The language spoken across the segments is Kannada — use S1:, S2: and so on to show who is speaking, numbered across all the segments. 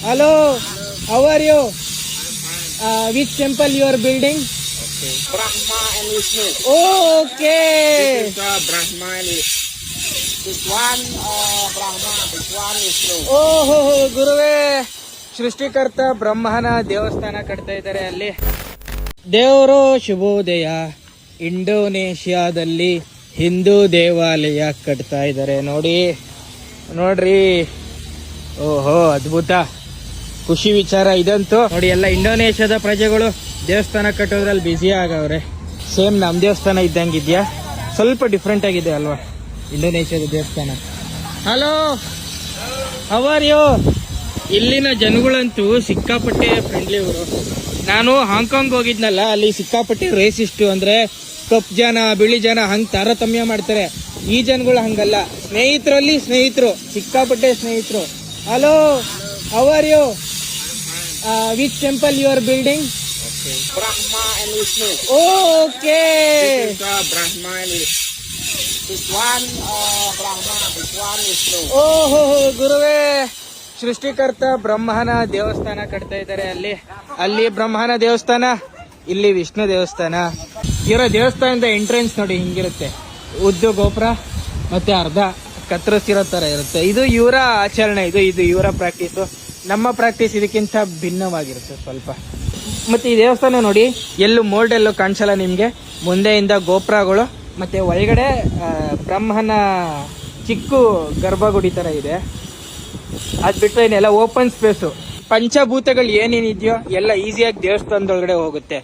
S1: Hello, how are you? Which temple you are building?
S2: Okay. Brahma and Vishnu.
S1: Oh, okay.
S2: This is Brahma and Vishnu. This one Brahma, this one Vishnu.
S1: ಓಹೋ ಗುರುವೇ, ಸೃಷ್ಟಿಕರ್ತ ಬ್ರಹ್ಮನ ದೇವಸ್ಥಾನ ಕಟ್ತಾ ಇದ್ದಾರೆ ಅಲ್ಲಿ. ದೇವರು ಶುಭೋದಯ. ಇಂಡೋನೇಷ್ಯಾದಲ್ಲಿ ಹಿಂದೂ ದೇವಾಲಯ ಕಟ್ತಾ ಇದ್ದಾರೆ ನೋಡ್ರಿ. ಓಹೋ, ಅದ್ಭುತ, ಖುಷಿ ವಿಚಾರ ಇದಂತೂ. ನೋಡಿ, ಎಲ್ಲ ಇಂಡೋನೇಷ್ಯಾದ ಪ್ರಜೆಗಳು ದೇವಸ್ಥಾನ ಕಟ್ಟೋದ್ರಲ್ಲಿ ಬ್ಯುಸಿ ಆಗವ್ರೆ. ಸೇಮ್ ನಮ್ಮ ದೇವಸ್ಥಾನ ಇದ್ದಂಗಿದ್ಯಾ? ಸ್ವಲ್ಪ ಡಿಫ್ರೆಂಟ್ ಆಗಿದೆ ಅಲ್ವಾ ಇಂಡೋನೇಷ್ಯಾದ ದೇವಸ್ಥಾನ. Hello, how are you? ಇಲ್ಲಿನ ಜನಗಳಂತೂ ಸಿಕ್ಕಾಪಟ್ಟೆ ಫ್ರೆಂಡ್ಲಿ ಇವರು. ನಾನು ಹಾಂಗ್ಕಾಂಗ್ ಹೋಗಿದ್ನಲ್ಲ, ಅಲ್ಲಿ ಸಿಕ್ಕಾಪಟ್ಟೆ ರೇಸಿಸ್ಟು, ಅಂದ್ರೆ ಕಪ್ಪು ಜನ ಬಿಳಿ ಜನ ಹಂಗೆ ತಾರತಮ್ಯ ಮಾಡ್ತಾರೆ. ಈ ಜನಗಳು ಹಂಗಲ್ಲ, ಸ್ನೇಹಿತರಲ್ಲಿ ಸ್ನೇಹಿತರು, ಸಿಕ್ಕಾಪಟ್ಟೆ ಸ್ನೇಹಿತರು. Hello, how are you? Which temple you are building?
S2: Okay. Brahma and Vishnu.
S1: Okay.
S2: This is Brahma and Vishnu. This one Brahma, this one Vishnu.
S1: ಓಹೋ ಗುರುವೇ, ಸೃಷ್ಟಿಕರ್ತ ಬ್ರಹ್ಮನ ದೇವಸ್ಥಾನ ಕಟ್ತಾ ಇದ್ದಾರೆ ಅಲ್ಲಿ ಬ್ರಹ್ಮನ ದೇವಸ್ಥಾನ, ಇಲ್ಲಿ ವಿಷ್ಣು ದೇವಸ್ಥಾನ. ಇರೋ ದೇವಸ್ಥಾನದ ಎಂಟ್ರೆನ್ಸ್ ನೋಡಿ ಹಿಂಗಿರುತ್ತೆ, ಉದ್ದು ಗೋಪುರ ಮತ್ತೆ ಅರ್ಧ ಕತ್ತರಿಸಿರೋ ತರ ಇರುತ್ತೆ. ಇದು ಇವರ ಆಚರಣೆ, ಇದು ಇವರ ಪ್ರಾಕ್ಟೀಸು. ನಮ್ಮ ಪ್ರಾಕ್ಟೀಸ್ ಇದಕ್ಕಿಂತ ಭಿನ್ನವಾಗಿರುತ್ತೆ ಸ್ವಲ್ಪ. ಮತ್ತೆ ಈ ದೇವಸ್ಥಾನ ನೋಡಿ, ಎಲ್ಲೂ ಮೋಲ್ಡ್ ಎಲ್ಲೂ ಕಾಣಿಸಲ್ಲ ನಿಮ್ಗೆ. ಮುಂದೆಯಿಂದ ಗೋಪುರಗಳು, ಮತ್ತೆ ಒಳಗಡೆ ಬ್ರಹ್ಮನ ಚಿಕ್ಕ ಗರ್ಭಗುಡಿ ತರ ಇದೆ. ಅದ್ ಬಿಟ್ರೆ ಇನ್ನೆಲ್ಲ ಓಪನ್ ಸ್ಪೇಸು. ಪಂಚಭೂತಗಳು ಏನೇನಿದೆಯೋ ಎಲ್ಲ ಈಸಿಯಾಗಿ ದೇವಸ್ಥಾನದೊಳಗಡೆ ಹೋಗುತ್ತೆ.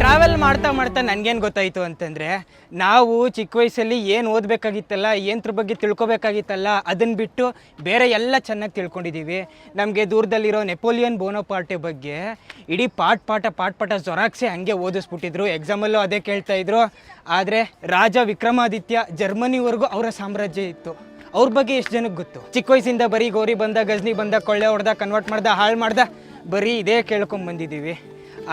S1: ಟ್ರಾವೆಲ್ ಮಾಡ್ತಾ ನನ್ಗೇನು ಗೊತ್ತಾಯಿತು ಅಂತಂದರೆ, ನಾವು ಚಿಕ್ಕ ವಯಸ್ಸಲ್ಲಿ ಏನು ಓದಬೇಕಾಗಿತ್ತಲ್ಲ, ಏನದ್ರ ಬಗ್ಗೆ ತಿಳ್ಕೊಬೇಕಾಗಿತ್ತಲ್ಲ, ಅದನ್ನು ಬಿಟ್ಟು ಬೇರೆ ಎಲ್ಲ ಚೆನ್ನಾಗಿ ತಿಳ್ಕೊಂಡಿದ್ದೀವಿ. ನಮಗೆ ದೂರದಲ್ಲಿರೋ ನೆಪೋಲಿಯನ್ ಬೋನಪಾರ್ಟೆ ಬಗ್ಗೆ ಇಡೀ ಪಾಠ ಜೊರಾಕ್ಸೆ ಹಂಗೆ ಓದಿಸ್ಬಿಟ್ಟಿದ್ರು. ಎಕ್ಸಾಮಲ್ಲೂ ಅದೇ ಕೇಳ್ತಾಯಿದ್ರು. ಆದರೆ ರಾಜ ವಿಕ್ರಮಾದಿತ್ಯ ಜರ್ಮನಿವರೆಗೂ ಅವರ ಸಾಮ್ರಾಜ್ಯ ಇತ್ತು. ಅವ್ರ ಬಗ್ಗೆ ಎಷ್ಟು ಜನಕ್ಕೆ ಗೊತ್ತು? ಚಿಕ್ಕ ವಯಸ್ಸಿಂದ ಬರೀ ಗೋರಿ ಬಂದ, ಗಜ್ನಿ ಬಂದ, ಕೊಳ್ಳೆ ಹೊಡೆದ, ಕನ್ವರ್ಟ್ ಮಾಡ್ದ, ಹಾಳು ಮಾಡ್ದ, ಬರೀ ಇದೇ ಕೇಳ್ಕೊಂಬಂದಿದ್ದೀವಿ.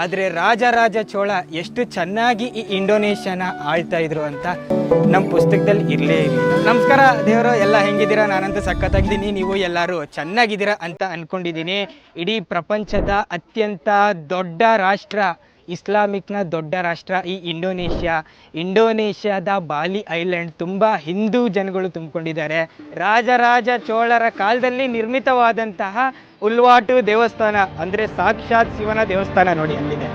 S1: ಆದರೆ ರಾಜ ಚೋಳ ಎಷ್ಟು ಚೆನ್ನಾಗಿ ಈ ಇಂಡೋನೇಷ್ಯಾನ ಆಳ್ತಾ ಇದ್ರು ಅಂತ ನಮ್ಮ ಪುಸ್ತಕದಲ್ಲಿ ಇರಲೇ ಇಲ್ಲ. ನಮಸ್ಕಾರ ದೇವರು, ಎಲ್ಲ ಹೆಂಗಿದ್ದೀರಾ? ನಾನಂತೂ ಸಖತ್ತಾಗಿದ್ದೀನಿ, ನೀವು ಎಲ್ಲರೂ ಚೆನ್ನಾಗಿದ್ದೀರಾ ಅಂತ ಅಂದ್ಕೊಂಡಿದ್ದೀನಿ. ಇಡೀ ಪ್ರಪಂಚದ ಅತ್ಯಂತ ದೊಡ್ಡ ರಾಷ್ಟ್ರ, ಇಸ್ಲಾಮಿಕ್ನ ದೊಡ್ಡ ರಾಷ್ಟ್ರ ಈ ಇಂಡೋನೇಷ್ಯಾದ ಬಾಲಿ ಐಲ್ಯಾಂಡ್ ತುಂಬ ಹಿಂದೂ ಜನಗಳು ತುಂಬಿಕೊಂಡಿದ್ದಾರೆ. ರಾಜ ಚೋಳರ ಕಾಲದಲ್ಲಿ ನಿರ್ಮಿತವಾದಂತಹ ಉಲ್ವಾಟು ದೇವಸ್ಥಾನ, ಅಂದರೆ ಸಾಕ್ಷಾತ್ ಶಿವನ ದೇವಸ್ಥಾನ ನೋಡಿ ಅಲ್ಲಿದೆ.